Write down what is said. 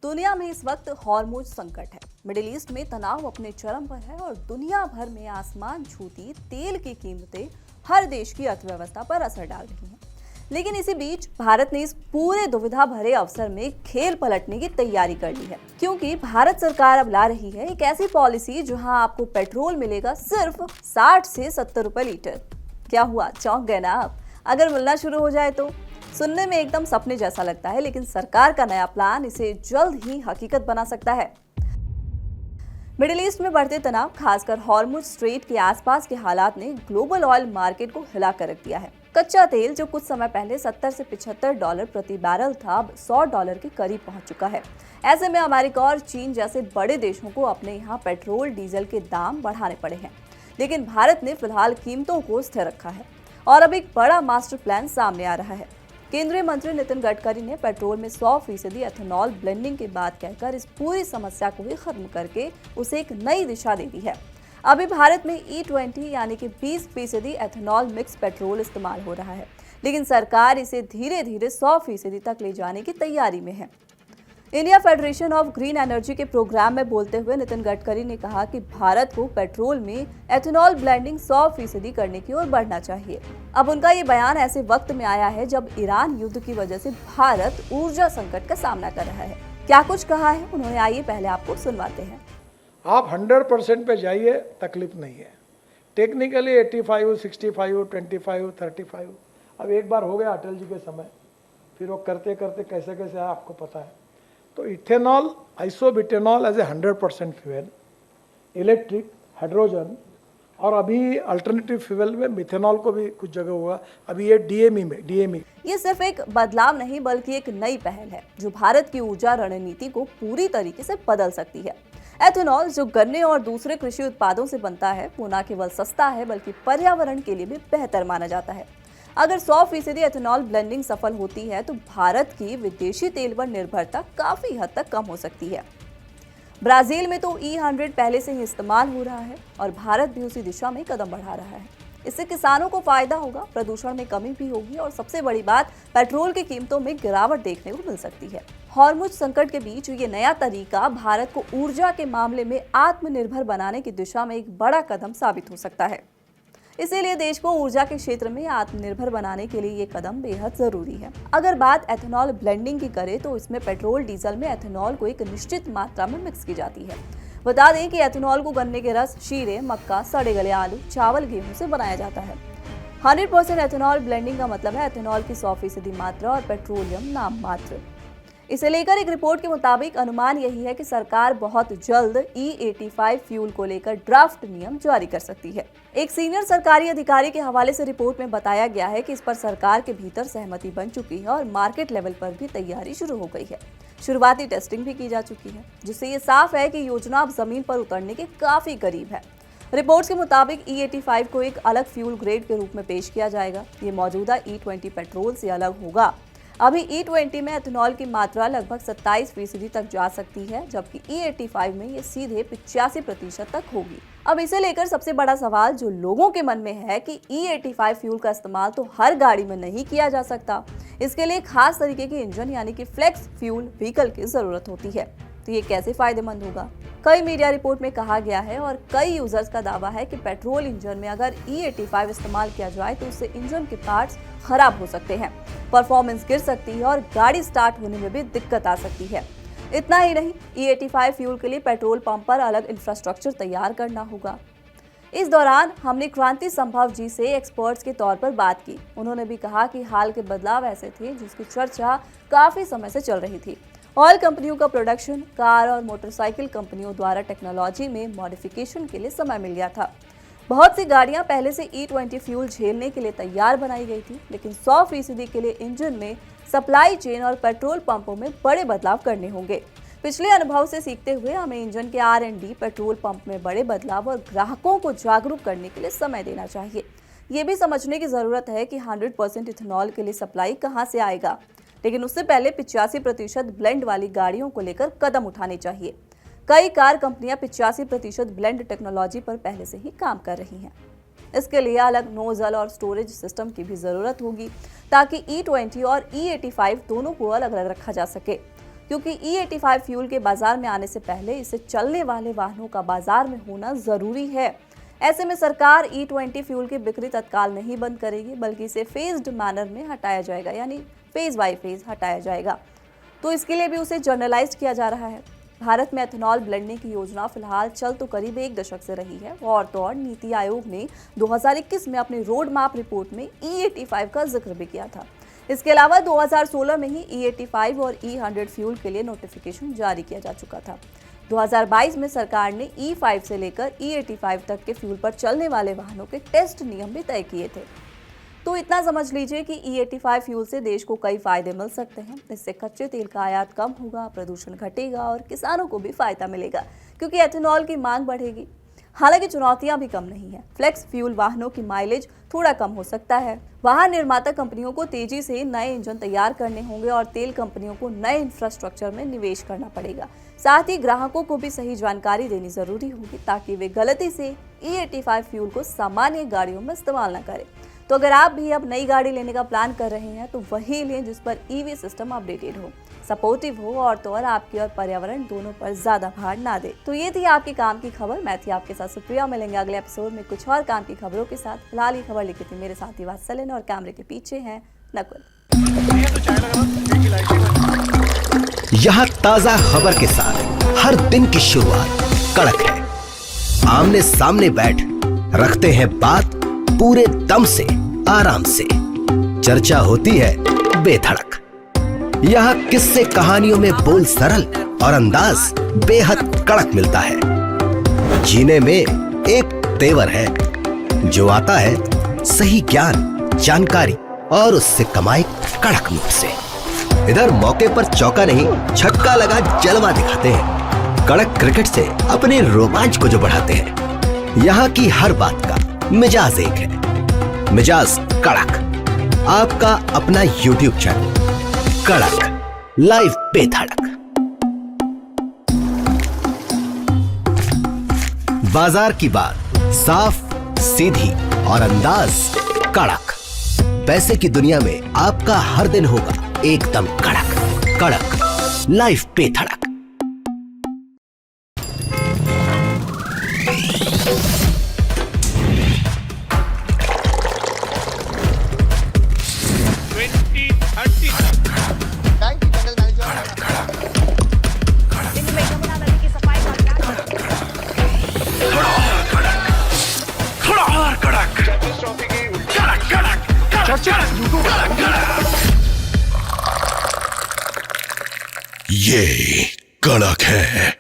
दुनिया में इस वक्त हॉर्मोज संकट है। मिडिल ईस्ट में तनाव अपने चरम पर है और दुनिया भर में आसमान छूती तेल की कीमतें हर देश की अर्थव्यवस्था पर असर डाल रही हैं। लेकिन इसी बीच भारत ने इस पूरे दुविधा भरे अवसर में खेल पलटने की तैयारी कर ली है, क्योंकि भारत सरकार अब ला रही है एक ऐसी पॉलिसी जहां आपको पेट्रोल मिलेगा सिर्फ 60 से 70 रुपए लीटर। क्या हुआ, चौंक गए ना आप? अगर मिलना शुरू हो जाए तो सुनने में एकदम सपने जैसा लगता है, लेकिन सरकार का नया प्लान इसे जल्द ही हकीकत बना सकता है। मिडिल ईस्ट में बढ़ते तनाव, खासकर हॉर्मुज स्ट्रेट के आसपास के हालात ने ग्लोबल ऑयल मार्केट को हिला कर रख दिया है। कच्चा तेल जो कुछ समय पहले 70 से 75 डॉलर प्रति बैरल था, अब 100 डॉलर के करीब पहुंच चुका है। ऐसे में अमेरिका और चीन जैसे बड़े देशों को अपने यहाँ पेट्रोल डीजल के दाम बढ़ाने पड़े हैं। लेकिन भारत ने फिलहाल कीमतों को स्थिर रखा है और अब एक बड़ा मास्टर प्लान सामने आ रहा है। केंद्रीय मंत्री नितिन गडकरी ने पेट्रोल में 100% एथेनॉल ब्लेंडिंग की बात कहकर इस पूरी समस्या को ही खत्म करके उसे एक नई दिशा दे दी है। अभी भारत में E20 यानी कि 20% एथेनॉल मिक्स पेट्रोल इस्तेमाल हो रहा है, लेकिन सरकार इसे धीरे धीरे 100% तक ले जाने की तैयारी में है। India federation of green energy के प्रोग्राम में बोलते हुए नितिन गडकरी ने कहा कि भारत को पेट्रोल में एथेनॉल ब्लेंडिंग 100% करने की ओर बढ़ना चाहिए। अब उनका ये बयान ऐसे वक्त में आया है जब ईरान युद्ध की वजह से भारत ऊर्जा संकट का सामना कर रहा है। क्या कुछ कहा है उन्होंने, आइए पहले आपको सुनवाते हैं। आप 100% पे जाइए, तकलीफ नहीं है। टेक्निकली 85, 65, 25, 35। अब एक बार हो गया अटल जी के समय, फिर वो करते करते कैसे कैसे आपको पता है। तो ethanol, isobutanol as a 100% fuel, electric, hydrogen, और अभी अल्टरनेटिव फ्यूल में मिथेनॉल को भी कुछ जगह होगा। अभी ये डीएमई ये सिर्फ एक बदलाव नहीं बल्कि एक नई पहल है जो भारत की ऊर्जा रणनीति को पूरी तरीके से बदल सकती है। एथेनॉल जो गन्ने और दूसरे कृषि उत्पादों से बनता है, वो न केवल सस्ता है बल्कि पर्यावरण के लिए भी बेहतर माना जाता है। अगर 100% एथेनॉल ब्लेंडिंग सफल होती है तो भारत की विदेशी तेल पर निर्भरता काफी हद तक कम हो सकती है। ब्राजील में तो E100 पहले से ही इस्तेमाल हो रहा है और भारत भी उसी दिशा में कदम बढ़ा रहा है। इससे किसानों को फायदा होगा, प्रदूषण में कमी भी होगी और सबसे बड़ी बात, पेट्रोल की कीमतों में गिरावट देखने को मिल सकती है। हॉर्मुज संकट के बीच ये नया तरीका भारत को ऊर्जा के मामले में आत्मनिर्भर बनाने की दिशा में एक बड़ा कदम साबित हो सकता है। इसीलिए देश को ऊर्जा के क्षेत्र में आत्मनिर्भर बनाने के लिए ये कदम बेहद जरूरी है। अगर बात एथेनॉल ब्लेंडिंग की करें तो इसमें पेट्रोल डीजल में एथेनॉल को एक निश्चित मात्रा में मिक्स की जाती है। बता दें कि एथेनॉल को गन्ने के रस, शीरे, मक्का, सड़े गले आलू, चावल, गेहूं से बनाया जाता है। 100% एथेनॉल ब्लेंडिंग का मतलब है एथेनॉल की 100% मात्रा और पेट्रोलियम नाम मात्र। इसे लेकर एक रिपोर्ट के मुताबिक अनुमान यही है कि सरकार बहुत जल्द E85 फ्यूल को लेकर ड्राफ्ट नियम जारी कर सकती है। एक सीनियर सरकारी अधिकारी के हवाले से रिपोर्ट में बताया गया है कि इस पर सरकार के भीतर सहमति बन चुकी है और मार्केट लेवल पर भी तैयारी शुरू हो गई है। शुरुआती टेस्टिंग भी की जा चुकी है, जिससे ये साफ है कि योजना अब जमीन पर उतरने के काफी करीब है। रिपोर्ट्स के मुताबिक E85 को एक अलग फ्यूल ग्रेड के रूप में पेश किया जाएगा। ये मौजूदा E20 पेट्रोल से अलग होगा। अभी E20 में एथेनॉल की मात्रा लगभग 27% तक जा सकती है, जबकि E85 में ये सीधे 85% तक होगी। अब इसे लेकर सबसे बड़ा सवाल जो लोगों के मन में है कि E85 फ्यूल का इस्तेमाल तो हर गाड़ी में नहीं किया जा सकता। इसके लिए खास तरीके के इंजन यानी कि फ्लेक्स फ्यूल व्हीकल की जरूरत होती है। तो ये कैसे फायदेमंद होगा? कई मीडिया रिपोर्ट में कहा गया है और कई यूजर्स का दावा है कि पेट्रोल इंजन में अगर E85 इस्तेमाल किया जाए तो उससे इंजन के पार्ट्स खराब हो सकते हैं, परफॉर्मेंस गिर सकती है और गाड़ी स्टार्ट होने में भी दिक्कत आ सकती है। इतना ही नहीं, E85 फ्यूल के लिए पेट्रोल पंप पर अलग इंफ्रास्ट्रक्चर तैयार करना होगा। इस दौरान हमने क्रांति संभव जी से एक्सपर्ट्स के तौर पर बात की। उन्होंने भी कहा कि हाल के बदलाव ऐसे थे जिसकी चर्चा काफी समय से चल रही थी। ऑयल कंपनियों का प्रोडक्शन, कार और मोटरसाइकिल कंपनियों द्वारा टेक्नोलॉजी में मॉडिफिकेशन के लिए समय मिल गया था। बहुत सी गाड़ियां पहले से E20 फ्यूल झेलने के लिए तैयार बनाई गई थी, लेकिन 100% के लिए इंजन में, सप्लाई चेन और पेट्रोल पंपों में बड़े बदलाव करने होंगे। पिछले अनुभव से सीखते हुए हमें इंजन के R&D, पेट्रोल पंप में बड़े बदलाव और ग्राहकों को जागरूक करने के लिए समय देना चाहिए। ये भी समझने की जरूरत है कि 100% इथेनॉल के लिए सप्लाई कहां से आएगा, लेकिन उससे पहले 85% ब्लेंड वाली गाड़ियों को लेकर कदम उठाने चाहिए। कई कार कंपनियां 85% ब्लेंड टेक्नोलॉजी पर पहले से ही काम कर रही हैं। इसके लिए अलग नोजल और स्टोरेज सिस्टम की भी जरूरत होगी ताकि E20 और E85 दोनों को अलग अलग रखा जा सके। क्योंकि E85 फ्यूल के बाजार में आने से पहले इसे चलने वाले वाहनों का बाजार में होना जरूरी है। ऐसे में सरकार E20 फ्यूल की बिक्री तत्काल नहीं बंद करेगी, बल्कि इसे फेज्ड मैनर में हटाया जाएगा, यानी फेज बाय फेज हटाया जाएगा। तो इसके लिए भी उसे जर्नलाइज किया जा रहा है। भारत में एथेनॉल ब्लेंडिंग की योजना फिलहाल चल तो करीब 1 दशक से रही है और तो और नीति आयोग ने 2021 में अपनी रोड मैप रिपोर्ट में E85 का जिक्र भी किया था। इसके अलावा 2016 में ही E85 और E100 फ्यूल के लिए नोटिफिकेशन जारी किया जा चुका था। 2022 में सरकार ने E5 से लेकर E85 तक के फ्यूल पर चलने वाले वाहनों के टेस्ट नियम भी तय किए थे। तो इतना समझ लीजिए कि E85 फ्यूल से देश को कई फायदे मिल सकते हैं। इससे कच्चे तेल का आयात कम होगा, प्रदूषण घटेगा और किसानों को भी फायदा मिलेगा, क्योंकि एथेनॉल की मांग बढ़ेगी। हालांकि चुनौतियां भी कम नहीं है। फ्लेक्स फ्यूल वाहनों की माइलेज थोड़ा कम हो सकता है। वाहन निर्माता कंपनियों को तेजी से नए इंजन तैयार करने होंगे और तेल कंपनियों को नए इंफ्रास्ट्रक्चर में निवेश करना पड़ेगा। साथ ही ग्राहकों को भी सही जानकारी देनी जरूरी होगी, ताकि वे गलती से E85 फ्यूल को सामान्य गाड़ियों में इस्तेमाल न करें। तो अगर आप भी अब नई गाड़ी लेने का प्लान कर रहे हैं तो वही लें जिस पर EV सिस्टम अपडेटेड हो, सपोर्टिव हो और तो और आपकी और पर्यावरण दोनों पर ज्यादा भार ना दे। तो ये थी आपके काम की खबर। मैं थी आपके साथ सुप्रिया। मिलेंगे अगले एपिसोड में कुछ और काम की खबरों के साथ। फिलहाल ये खबर लिखी थी मेरे साथी वात्सल्य और कैमरे के पीछे हैं नकुल। यहाँ ताजा खबर के साथ हर दिन की शुरुआत कड़क है। आमने सामने बैठ रखते हैं बात पूरे दम से, आराम से। चर्चा होती है बेधड़क। यहाँ किस्से कहानियों में बोल सरल और अंदाज बेहद कड़क मिलता है। जीने में एक तेवर है जो आता है सही ज्ञान, जानकारी और उससे कमाई कड़क नोट से। इधर मौके पर चौका नहीं, छक्का लगा जलवा दिखाते हैं। कड़क क्रिकेट से अपने रोमांच को जो बढ़ाते हैं। यहाँ की हर बात का मिजाज एक है, मिजाज कड़क। आपका अपना YouTube चैनल कड़क लाइव बेधड़क। बाजार की बात साफ, सीधी और अंदाज कड़क। पैसे की दुनिया में आपका हर दिन होगा एकदम कड़क। कड़क लाइव बेधड़क। ये कड़क है।